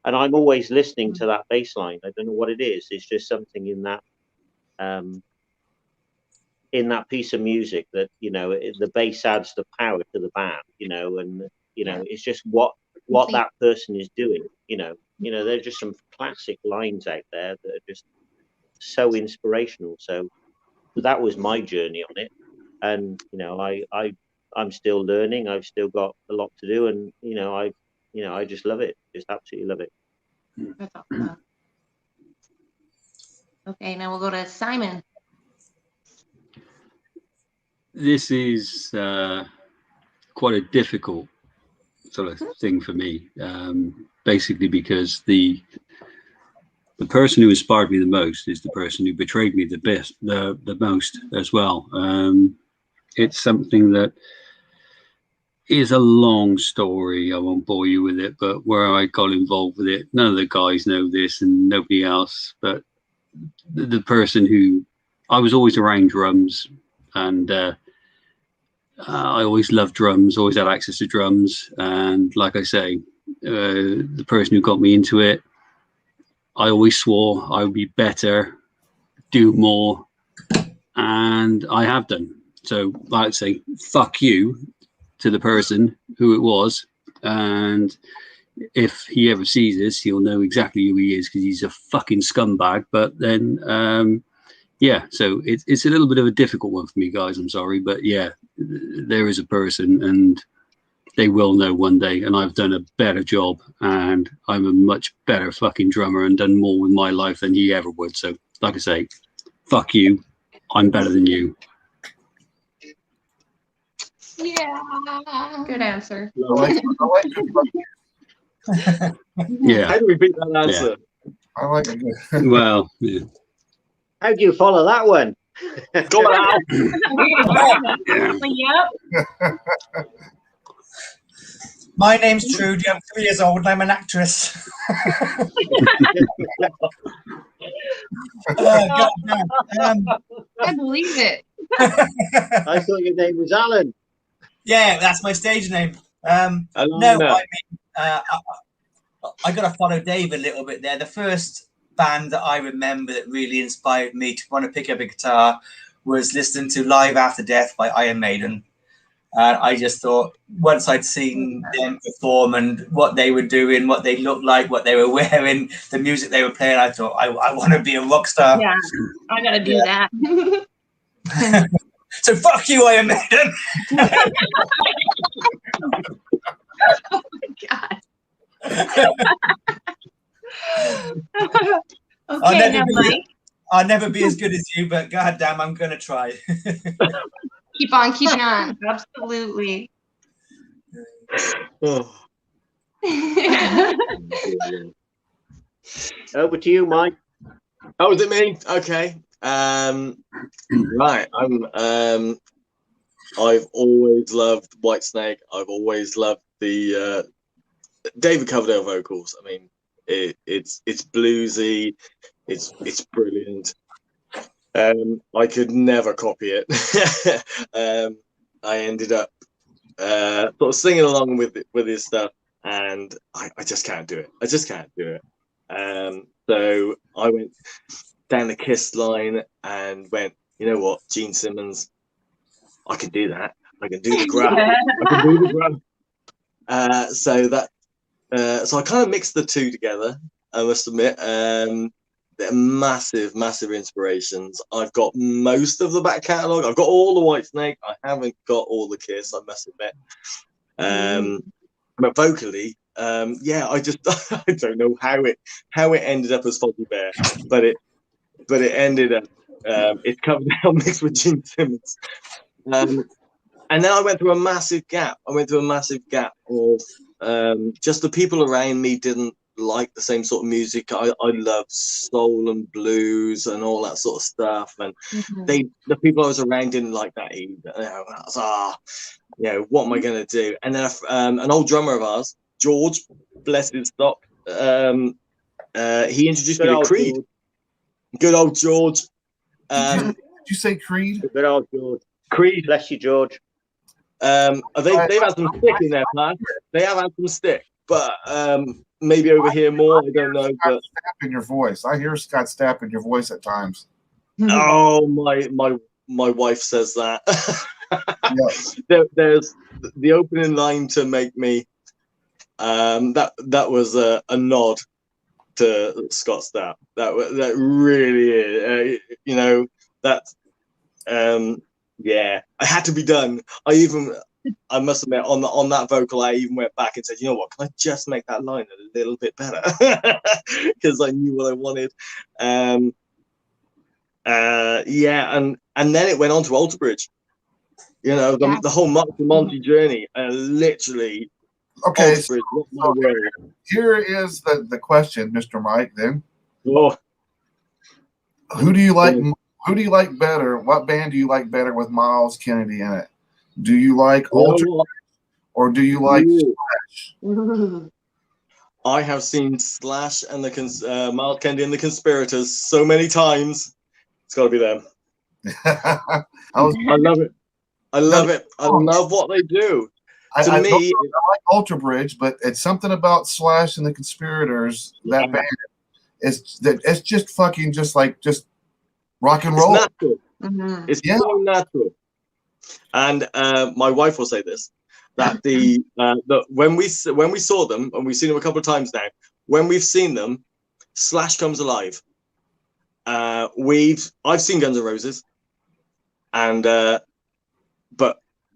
And I'm always listening to that bass line. I don't know what it is. It's just something in that piece of music that, the bass adds the power to the band, and, it's just what that person is doing, there's just some classic lines out there that are just so inspirational. So that was my journey on it. And I'm still learning. I've still got a lot to do, and I just love it. Just absolutely love it. That's awesome. Okay, now we'll go to Simon. This is quite a difficult sort of thing for me, basically because the person who inspired me the most is the person who betrayed me the most as well. It's something that is a long story. I won't bore you with it, but where I got involved with it, none of the guys know this and nobody else, but the person who I was always around drums, and I always loved drums, always had access to drums. And like I say, the person who got me into it, I always swore I would be better, do more, and I have done. So I'd say, fuck you to the person who it was. And if he ever sees this, he'll know exactly who he is because he's a fucking scumbag. But then, yeah, so it's a little bit of a difficult one for me, guys. I'm sorry. But yeah, there is a person and they will know one day. And I've done a better job and I'm a much better fucking drummer and done more with my life than he ever would. So like I say, fuck you. I'm better than you. Yeah. Good answer. I like Yeah. How do we beat that answer? I like it. Well, yeah. How do you follow that one? Go on, Al. Yep. My name's Trudy. I'm 3 years old and I'm an actress. God, I believe it. I thought your name was Alan. yeah, that's my stage name. Alana. No, I mean, I got to follow Dave a little bit there. The first band that I remember that really inspired me to want to pick up a guitar was listening to Live After Death by Iron Maiden. I just thought once I'd seen them perform and what they were doing, what they looked like, what they were wearing, the music they were playing, I thought I want to be a rock star. Yeah, I gotta do that. So fuck you, Iron Maiden. Oh my god. Okay, now Mike. I'll never be as good as you, but goddamn, I'm gonna try. Keep on keeping on. Absolutely. Oh. Over to you, Mike. Oh, is it me? Okay. Right. I've always loved Whitesnake. I've always loved the David Coverdale vocals. I mean, it's bluesy. It's brilliant. I could never copy it. I ended up sort of singing along with his stuff, and I just can't do it. I just can't do it. So I went down the Kiss line and went, you know what, Gene Simmons, I can do that. I can do the grab. I can do the grab. So I kind of mixed the two together, I must admit. They're massive inspirations. I've got most of the back catalogue. I've got all the Whitesnake. I haven't got all the Kiss, I must admit. But vocally, yeah, I don't know how it ended up as Fozzie Bear, but it ended up it's covered down mixed with Gene Simmons. And then I went through a massive gap. of just the people around me didn't like the same sort of music. I love soul and blues and all that sort of stuff, and the people I was around didn't like that either. I was, what am I going to do? And then an old drummer of ours, George, bless his stock, he introduced me to Creed. Good old George. Did you say Creed? Good old George. Creed. Bless you, George. They've had some stick in their past. They have had some stick, but maybe over here more. I don't know. But Stapp in your voice. I hear Scott Stapp in your voice at times. Oh, my wife says that. Yeah. There's the opening line to Make Me. That was a nod to Scott Stapp. That really is. Yeah, it had to be done. I must admit, on that vocal, I even went back and said, you know what, can I just make that line a little bit better? Because I knew what I wanted. Yeah, and then it went on to Alter Bridge. You know, the whole Monty journey, literally. Okay, Bridge, so here is the question, Mr. Mike. Then, oh. Who do you like? Who do you like better? What band do you like better with Miles Kennedy in it? Do you like Alter Bridge or do you like Slash? I have seen Slash and the Miles Kennedy and the Conspirators so many times. It's got to be them. I love it. I love it. I love what they do. I like Alter Bridge, but it's something about Slash and the Conspirators. That band it's just fucking just rock and roll. It's natural. Mhm. It's so natural. And my wife will say this, that when we saw them, and we've seen them a couple of times now, when we've seen them, Slash comes alive. I've seen Guns N' Roses, and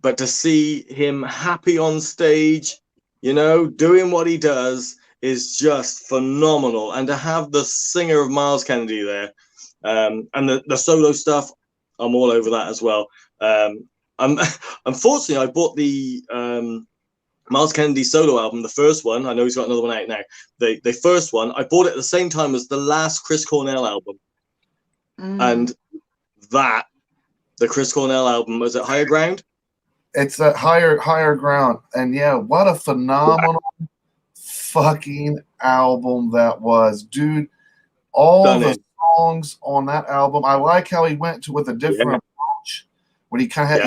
but to see him happy on stage, you know, doing what he does is just phenomenal. And to have the singer of Miles Kennedy there, and the solo stuff, I'm all over that as well. Unfortunately, I bought the Miles Kennedy solo album, the first one. I know he's got another one out now. The first one, I bought it at the same time as the last Chris Cornell album. And the Chris Cornell album, was it Higher Ground? It's that higher ground. And yeah, what a phenomenal fucking album that was, dude. All the songs on that album. I like how he went with a different approach, when he kind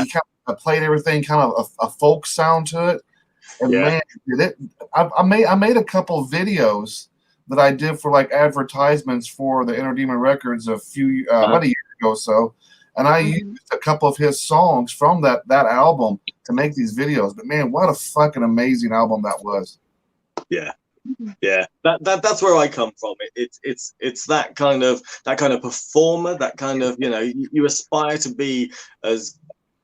of played everything kind of a folk sound to it. And man, did it. I made a couple videos that I did for like advertisements for the Inner Demon Records about a year ago or so. And I used a couple of his songs from that album to make these videos. But man, what a fucking amazing album that was. Yeah. Yeah. That's where I come from. It's that kind of performer, that kind of, you know, you aspire to be as,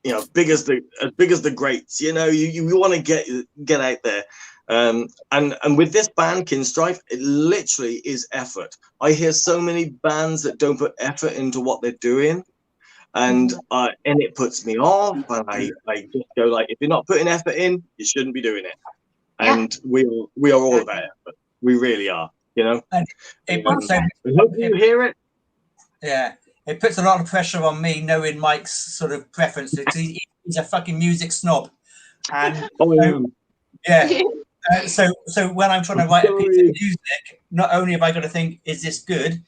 you know, big as the greats, you know, you want to get out there. And with this band, Kinstrife, it literally is effort. I hear so many bands that don't put effort into what they're doing. And it puts me off, and I just go like, if you're not putting effort in, you shouldn't be doing it. And we are all about effort. We really are, you know. And hopefully you hear it. Yeah, it puts a lot of pressure on me knowing Mike's sort of preferences. He's a fucking music snob, and so when I'm trying to write a piece of music, not only have I got to think, is this good?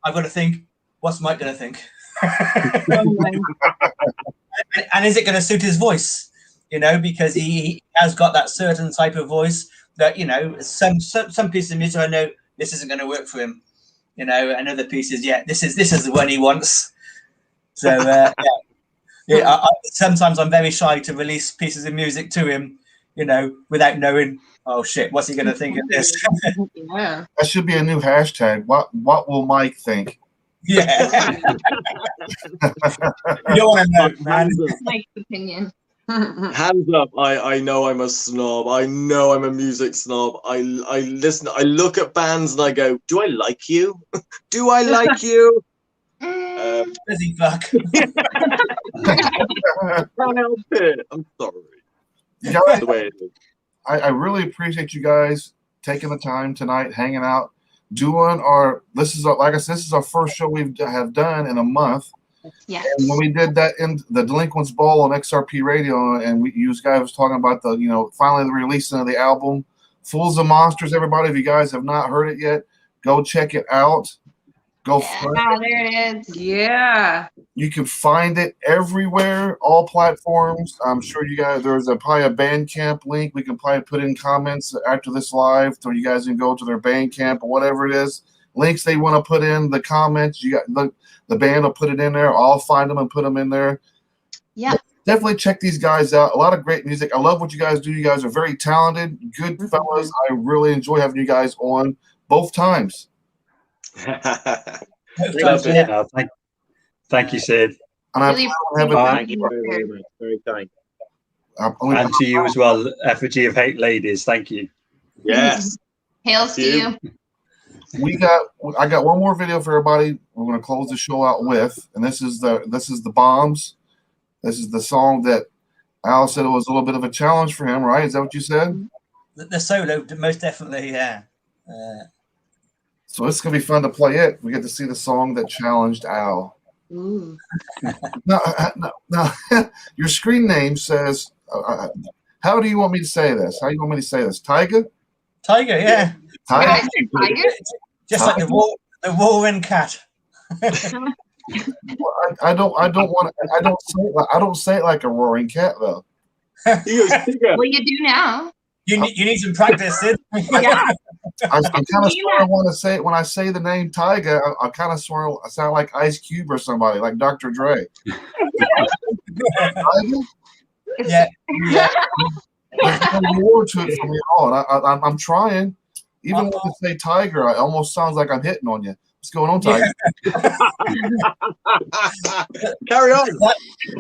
I've got to think, what's Mike going to think? And is it going to suit his voice? You know, because he has got that certain type of voice that, you know, some pieces of music I know this isn't going to work for him. You know, and other pieces, this is the one he wants. So sometimes I'm very shy to release pieces of music to him, you know, without knowing, oh shit, what's he going to think of this? Yeah. That should be a new hashtag. What will Mike think? Yeah. You want to know, man. Mike's opinion. Hands up, I know I'm a snob. I know I'm a music snob. I listen, I look at bands and I go, do I like you? Do I like you? Busy fuck. Can't help it. I'm sorry. Guys, That's the way it is. I really appreciate you guys taking the time tonight, hanging out, doing this is our first show we have done in a month. Yes. And when we did that in the Delinquents Ball on XRP Radio, and you guys was talking about the, you know, finally the releasing of the album, Fools and Monsters. Everybody, if you guys have not heard it yet, go check it out. Go find it. There it is. Yeah. You can find it everywhere, all platforms. I'm sure you guys, there's probably a Bandcamp link. We can probably put in comments after this live, so you guys can go to their Bandcamp or whatever it is. Links they want to put in the comments. You got the band will put it in there. I'll find them and put them in there. Yeah. Definitely check these guys out. A lot of great music. I love what you guys do. You guys are very talented, good fellas. I really enjoy having you guys on both times. Thank you, Sid. And Really Thank you very much. Very kind. And to you as well, Effigy of Hate Ladies. Thank you. Yes. Hails to you. I got one more video for everybody. We're going to close the show out with, and this is the Bombs. This is the song that Al said it was a little bit of a challenge for him, right? Is that what you said? The solo, most definitely, yeah. So it's going to be fun to play it. We get to see the song that challenged Al. Ooh. Now, your screen name says, how do you want me to say this? How do you want me to say this? Tiger? Tiger, yeah. Tiger? Just like the roaring cat. I don't want. I don't say it like a roaring cat though. Well, you do now. You need some practice, Sid. Yeah. I kind of swear I want to say it when I say the name Tyga. I kind of swear I sound like Ice Cube or somebody, like Dr. Dre. Yeah. There's no more to it for me at all. I'm trying. Even when you say Tiger, it almost sounds like I'm hitting on you. What's going on, Tiger? Carry on.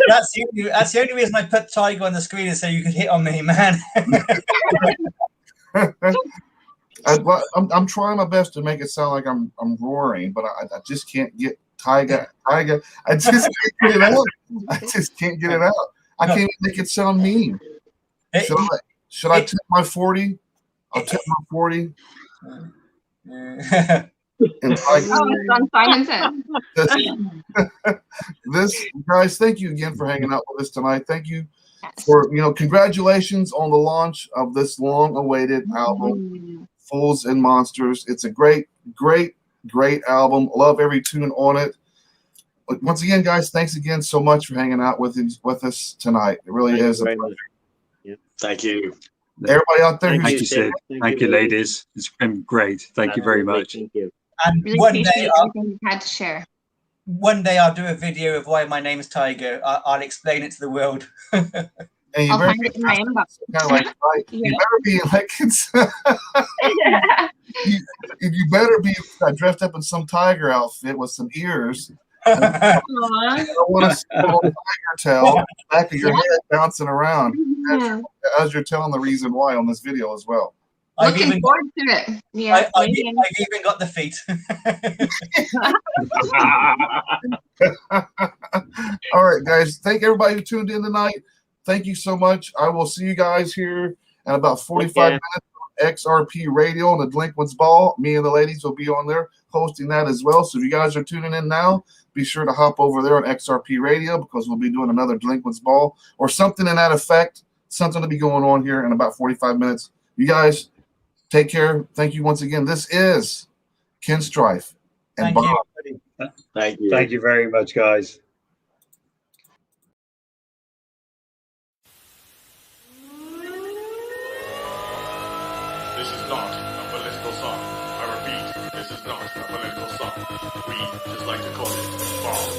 That's the only reason I put Tiger on the screen is so you could hit on me, man. I'm trying my best to make it sound like I'm roaring, but I just can't get Tiger. I just can't get it out. I just can't get it out. I can't make it sound mean. Should I tip my 40? I'll tip my 40. And it's on Simon's end. This guys, thank you again for hanging out with us tonight. Thank you for congratulations on the launch of this long-awaited album, Fools and Monsters. It's a great album. Love every tune on it. But once again, guys, thanks again so much for hanging out with us tonight. It really is a pleasure. Yeah. Thank you. Everybody out there, thank you, Sid. Thank you, ladies. It's been great. Thank you very much. Thank you. And Really one appreciate day, everything you've had to share. one day I'll do a video of why my name is Tiger. I'll explain it to the world. And I'll find it in my inbox. Kind of like, right? You better be like you better be dressed up in some tiger outfit with some ears. I want to see a little tiger tail back of your head bouncing around as you're telling the reason why on this video as well. Looking forward to it. Yeah, I've even got the feet. All right, guys. Thank everybody who tuned in tonight. Thank you so much. I will see you guys here in about 45 minutes on XRP Radio on the Delinquents Ball. Me and the ladies will be on there hosting that as well. So if you guys are tuning in now, be sure to hop over there on XRP Radio because we'll be doing another Delinquents Ball or something in that effect. Something to be going on here in about 45 minutes. You guys take care. Thank you once again. This is Kinstrife and Bob. Thank you. Thank you very much, guys. This is not a political song. I repeat, this is not a political song. We just like to call it bomb.